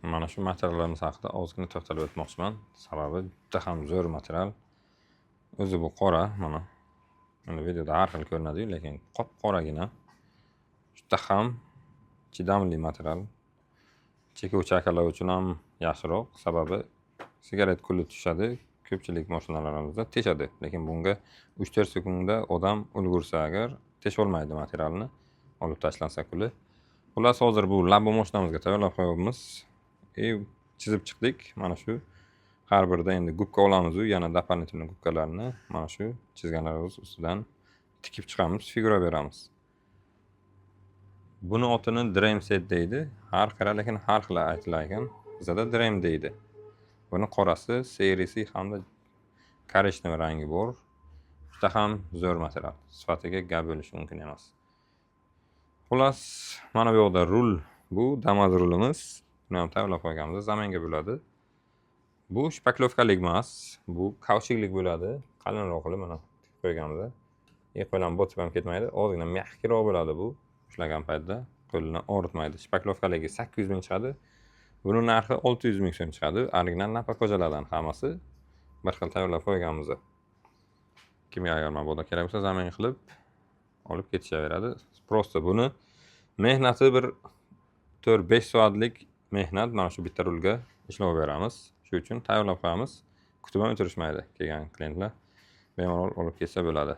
mana shu materiallarimiz haqida ozgina to'xtalib o'tmoqchiman. Sababi juda ham zo'r material. O'zi bu qora, mana. Endi videoda har xil ko'rinadi, lekin qop-qoragina. Juda ham chidamli material. Chekuvchi akalar uchun ham yaxshiroq, sababi sigaret kuli tushadi, ko'pchilik mashinalarimizda teshadi, lekin bunga 3-4 sekundda odam ulgursa agar tesholmaydi materialni, olib tashlansa kuli. Xullas, hozir bu labo mashinamizga tayyorlab qo'yamiz. Chizib chiqdik. Mana shu har birida endi gubka olamiz, yana doполнительный gubkalarni mana shu chizganlarimiz ustidan tikib chiqamiz, figura beramiz. Buni otini dream set deydi. Har xira lekin har xil aytilar ekan. Bizda dream deydi. Buni qorasi, serisi hamda korishnev rangi bor. Juda ham zo'r material. Sifatiga gap bo'lishi mumkin emas. Xullas, mana bu yoqda rul, bu damas rulimiz. Buni ham tayyorlab qo'yganmiz, zamonga bo'ladi. Bu shpaklovkalik emas, bu kauchuklik bo'ladi. Qalinroq qilib mana qo'yganmiz. Qo'ldan botib ham ketmaydi, ozgina mehkiroq bo'ladi bu. Ushlagan paytda qo'lni og'ritmaydi. Shpaklovkaligi 800 ming chiqadi. Buning narxi 600 ming so'm chiqadi. Original napakojalardan hammasi bir xil tayyorlab qo'yganmiz. Kimga agar mana bu yerda kerak bo'lsa zamin qilib olib ketishaveradi. Prosta buni mehnati bir 4-5 soatlik mehnat, mana shu bitta rulga ishlov beramiz. Shu uchun tayyorlab qo'yamiz. Kutib ham o'tirishmaydi kelgan klientlar. Bemalol olib ketsa bo'ladi.